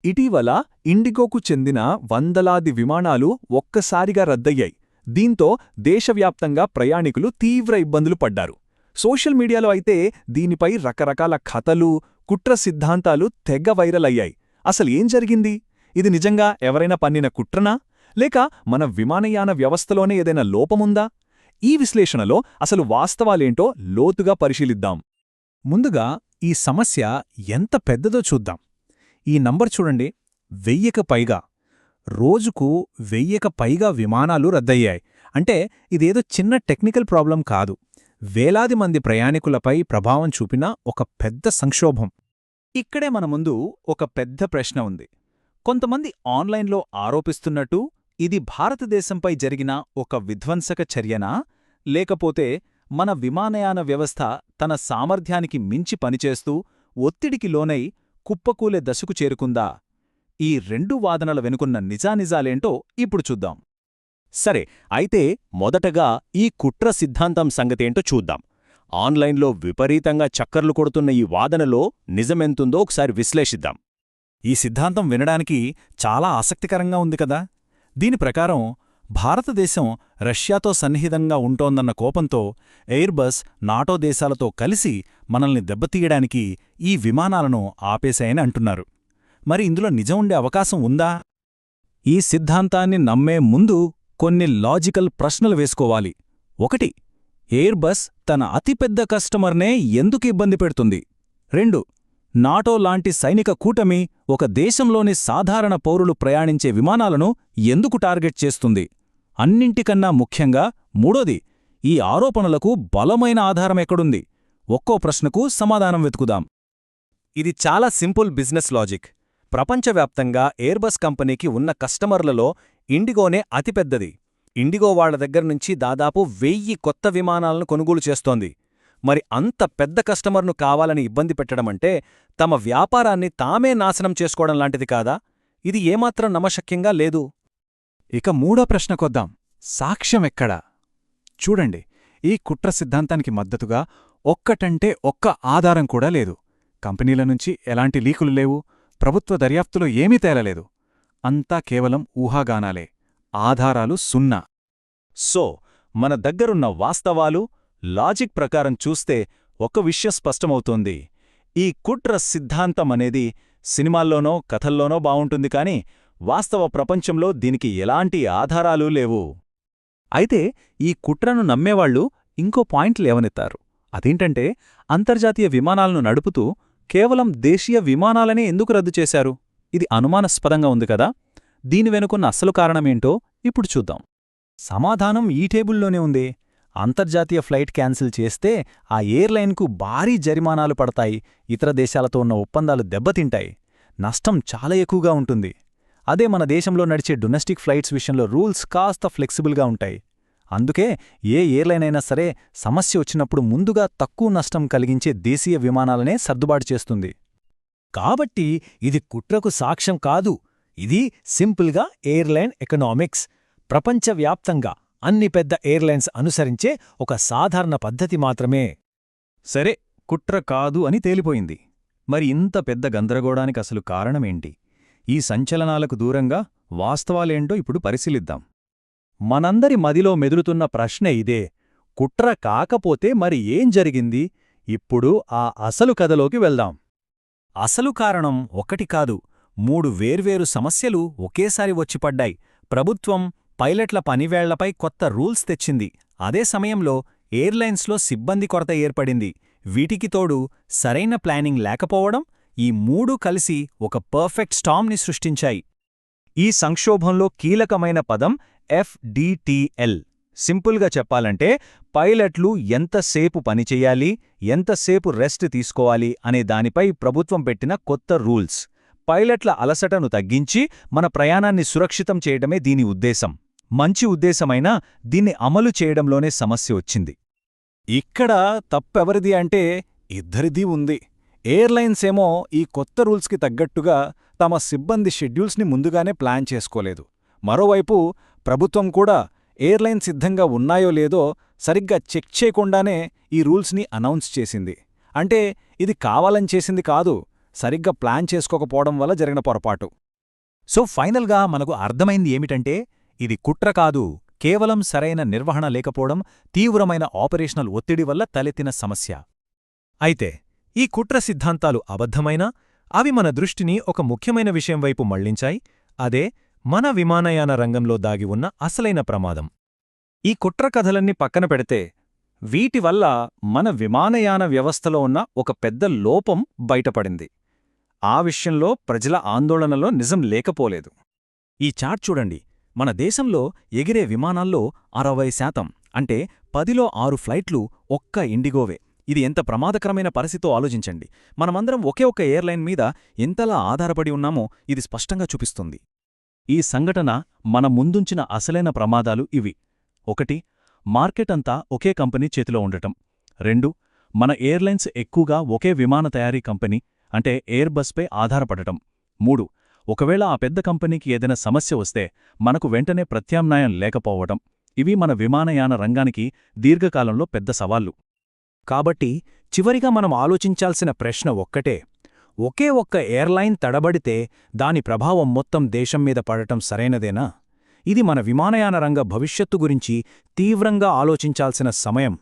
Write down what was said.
ఇటీవల ఇండిగోకు చెందిన వందలాది విమానాలు ఒక్కసారిగా రద్దయ్యాయి. దీంతో దేశవ్యాప్తంగా ప్రయాణికులు తీవ్ర ఇబ్బందులు పడ్డారు. సోషల్ మీడియాలో అయితే దీనిపై రకరకాల కథలు, కుట్ర సిద్ధాంతాలు తెగ వైరల్ అయ్యాయి. అసలేం జరిగింది? ఇది నిజంగా ఎవరైనా పన్నిన కుట్రనా, లేక మన విమానయాన వ్యవస్థలోనే ఏదైనా లోపముందా? ఈ విశ్లేషణలో అసలు వాస్తవాలేంటో లోతుగా పరిశీలిద్దాం. ముందుగా ఈ సమస్య ఎంత పెద్దదో చూద్దాం. ఈ నంబర్ చూడండి, 1000కి పైగా. రోజుకు 1000కి పైగా విమానాలు రద్దయ్యాయి. అంటే ఇదేదో చిన్న టెక్నికల్ ప్రాబ్లం కాదు. వేలాది మంది ప్రయాణికులపై ప్రభావం చూపిన ఒక పెద్ద సంక్షోభం. ఇక్కడే మన ముందు ఒక పెద్ద ప్రశ్న ఉంది. కొంతమంది ఆన్లైన్లో ఆరోపిస్తున్నట్టు ఇది భారతదేశంపై జరిగిన ఒక విధ్వంసక చర్యనా, లేకపోతే మన విమానయాన వ్యవస్థ తన సామర్థ్యానికి మించి పనిచేస్తూ ఒత్తిడికి లోనై కుప్పకూలే దశకు చేరుకుందా? ఈ రెండు వాదనల వెనుకున్న నిజానిజాలేంటో ఇప్పుడు చూద్దాం. సరే, అయితే మొదటగా ఈ కుట్ర సిద్ధాంతం సంగతేంటో చూద్దాం. ఆన్లైన్లో విపరీతంగా చక్కర్లు కొడుతున్న ఈ వాదనలో నిజమెంతుందో ఒకసారి విశ్లేషిద్దాం. ఈ సిద్ధాంతం వినడానికి చాలా ఆసక్తికరంగా ఉంది కదా. దీని ప్రకారం భారతదేశం రష్యాతో సన్నిహితంగా ఉంటోందన్న కోపంతో ఎయిర్బస్, నాటో దేశాలతో కలిసి మనల్ని దెబ్బతీయడానికి ఈ విమానాలను ఆపేశాయని అంటున్నారు. మరి ఇందులో నిజం ఉండే అవకాశం ఉందా? ఈ సిద్ధాంతాన్ని నమ్మే ముందు కొన్ని లాజికల్ ప్రశ్నలు వేసుకోవాలి. 1. ఎయిర్బస్ తన అతిపెద్ద కస్టమర్నే ఎందుకు ఇబ్బంది పెడుతుంది? 2. నాటో లాంటి సైనిక కూటమి ఒక దేశంలోని సాధారణ పౌరులు ప్రయాణించే విమానాలను ఎందుకు టార్గెట్ చేస్తుంది? అన్నింటికన్నా ముఖ్యంగా 3. ఈ ఆరోపణలకు బలమైన ఆధారం ఎక్కడుంది? ఒక్కో ప్రశ్నకు సమాధానం వెతుకుదాం. ఇది చాలా సింపుల్ బిజినెస్ లాజిక్. ప్రపంచవ్యాప్తంగా ఎయిర్బస్ కంపెనీకి ఉన్న కస్టమర్లలో ఇండిగోనే అతిపెద్దది. ఇండిగో వాళ్ల దగ్గర్నుంచి దాదాపు 1000 కొత్త విమానాలను కొనుగోలు చేస్తోంది. మరి అంత పెద్ద కస్టమర్ను కావాలని ఇబ్బంది పెట్టడమంటే తమ వ్యాపారాన్ని తామే నాశనం చేసుకోవడం లాంటిది కాదా? ఇది ఏమాత్రం నమ్మశక్యంగా లేదు. ఇక మూడో ప్రశ్నకొద్దాం. సాక్ష్యం ఎక్కడా? చూడండి, ఈ కుట్ర సిద్ధాంతానికి మద్దతుగా ఒక్కటంటే ఒక్క ఆధారం కూడా లేదు. కంపెనీల నుంచి ఎలాంటి లీకులు లేవు, ప్రభుత్వ దర్యాప్తులో ఏమీ తేలలేదు. అంతా కేవలం ఊహాగానాలే, ఆధారాలు సున్నా. సో, మన దగ్గరున్న వాస్తవాలు, లాజిక్ ప్రకారం చూస్తే ఒక విషయం స్పష్టమవుతోంది. ఈ కుట్ర సిద్ధాంతమనేది సినిమాల్లోనో కథల్లోనో బావుంటుంది కాని వాస్తవ ప్రపంచంలో దీనికి ఎలాంటి ఆధారాలూ లేవు. అయితే ఈ కుట్రను నమ్మేవాళ్లు ఇంకో పాయింట్ లేవనెత్తారు. అదేంటంటే, అంతర్జాతీయ విమానాలను నడుపుతూ కేవలం దేశీయ విమానాలనే ఎందుకు రద్దు చేశారు? ఇది అనుమానాస్పదంగా ఉంది కదా. దీని వెనుకున్న అసలు కారణమేంటో ఇప్పుడు చూద్దాం. సమాధానం ఈ టేబుల్లోనే ఉంది. అంతర్జాతీయ ఫ్లైట్ క్యాన్సిల్ చేస్తే ఆ ఎయిర్లైన్కు భారీ జరిమానాలు పడతాయి, ఇతర దేశాలతో ఉన్న ఒప్పందాలు దెబ్బతింటాయి, నష్టం చాలా ఎక్కువగా ఉంటుంది. అదే మన దేశంలో నడిచే డొమెస్టిక్ ఫ్లైట్స్ విషయంలో రూల్స్ కాస్త ఫ్లెక్సిబుల్గా ఉంటాయి. అందుకే ఏ ఎయిర్లైన్ అయినా సరే సమస్య వచ్చినప్పుడు ముందుగా తక్కువ నష్టం కలిగించే దేశీయ విమానాలనే సర్దుబాటు చేస్తుంది. కాబట్టి ఇది కుట్రకు సాక్ష్యం కాదు, ఇది సింపుల్గా ఎయిర్లైన్ ఎకనామిక్స్. ప్రపంచవ్యాప్తంగా అన్ని పెద్ద ఎయిర్లైన్స్ అనుసరించే ఒక సాధారణ పద్ధతి మాత్రమే. సరే, కుట్ర కాదు అని తేలిపోయింది. మరి ఇంత పెద్ద గందరగోళానికి అసలు కారణమేంటి? ఈ సంచలనాలకు దూరంగా వాస్తవాలేంటో ఇప్పుడు పరిశీలిద్దాం. మనందరి మదిలో మెదులుతున్న ప్రశ్న ఇదే. కుట్ర కాకపోతే మరి ఏం జరిగింది? ఇప్పుడు ఆ అసలు కథలోకి వెళ్దాం. అసలు కారణం ఒకటి కాదు, 3 వేర్వేరు సమస్యలు ఒకేసారి వచ్చిపడ్డాయి. ప్రభుత్వం పైలట్ల పనివేళ్లపై కొత్త రూల్స్ తెచ్చింది. అదే సమయంలో ఎయిర్లైన్స్లో సిబ్బంది కొరత ఏర్పడింది. వీటికి తోడు సరైన ప్లానింగ్ లేకపోవడం, ఈ 3 కలిసి ఒక పర్ఫెక్ట్ స్టామ్ని సృష్టించాయి. ఈ సంక్షోభంలో కీలకమైన పదం FDTL. సింపుల్గా చెప్పాలంటే పైలట్లు ఎంతసేపు పనిచెయ్యాలి, ఎంతసేపు రెస్ట్ తీసుకోవాలి అనే దానిపై ప్రభుత్వం పెట్టిన కొత్త రూల్స్. పైలట్ల అలసటను తగ్గించి మన ప్రయాణాన్ని సురక్షితం చేయడమే దీని ఉద్దేశం. మంచి ఉద్దేశమైనా దీన్ని అమలు చేయడంలోనే సమస్య వచ్చింది. ఇక్కడ తప్పెవరిది అంటే ఇద్దరిదీ ఉంది. ఎయిర్లైన్స్ ఏమో ఈ కొత్త రూల్స్కి తగ్గట్టుగా తమ సిబ్బంది షెడ్యూల్స్ని ముందుగానే ప్లాన్ చేసుకోలేదు. మరోవైపు ప్రభుత్వం కూడా ఎయిర్లైన్ సిద్ధంగా ఉన్నాయో లేదో సరిగ్గా చెక్ చేయకుండానే ఈ రూల్స్ని అనౌన్స్ చేసింది. అంటే ఇది కావాలని చేసింది కాదు, సరిగ్గా ప్లాన్ చేసుకోకపోవడం వల్ల జరిగిన పొరపాటు. సో ఫైనల్గా మనకు అర్థమైంది ఏమిటంటే ఇది కుట్ర కాదు, కేవలం సరైన నిర్వహణ లేకపోవడం, తీవ్రమైన ఆపరేషనల్ ఒత్తిడి వల్ల తలెత్తిన సమస్య. అయితే ఈ కుట్ర సిద్ధాంతాలు అబద్ధమైనా అవి మన దృష్టిని ఒక ముఖ్యమైన విషయం వైపు మళ్లించాయి, అదే మన విమానయాన రంగంలో దాగి ఉన్న అసలైన ప్రమాదం. ఈ కుట్ర కథలన్నీ పక్కన పెడితే వీటి వల్ల మన విమానయాన వ్యవస్థలో ఉన్న ఒక పెద్ద లోపం బయటపడింది. ఆ విషయంలో ప్రజల ఆందోళనలో నిజం లేకపోలేదు. ఈ చార్ట్ చూడండి. మన దేశంలో ఎగిరే విమానాల్లో 60% అంటే 10లో 6 ఫ్లైట్లు ఒక్క ఇండిగోవే. ఇది ఎంత ప్రమాదకరమైన పరిస్థితో ఆలోచించండి. మనమందరం ఒకే ఒక్క ఎయిర్లైన్ మీద ఎంతలా ఆధారపడి ఉన్నామో ఇది స్పష్టంగా చూపిస్తుంది. ఈ సంఘటన మన ముందుంచిన అసలైన ప్రమాదాలు ఇవి: 1. మార్కెట్ అంతా ఒకే కంపెనీ చేతిలో ఉండటం. 2. మన ఎయిర్లైన్స్ ఎక్కువగా ఒకే విమాన తయారీ కంపెనీ అంటే ఎయిర్బస్పై ఆధారపడటం. 3. ఒకవేళ ఆ పెద్ద కంపెనీకి ఏదైనా సమస్య వస్తే మనకు వెంటనే ప్రత్యామ్నాయం లేకపోవడం. ఇవి మన విమానయాన రంగానికి దీర్ఘకాలంలో పెద్ద సవాళ్లు. కాబట్టి చివరిగా మనం ఆలోచించాల్సిన ప్రశ్న ఒక్కటే: ఒకే ఒక్క ఎయిర్లైన్ తడబడితే దాని ప్రభావం మొత్తం దేశం మీద పడటం సరైనదేనా? ఇది మన విమానయాన రంగ భవిష్యత్తు గురించి తీవ్రంగా ఆలోచించాల్సిన సమయం.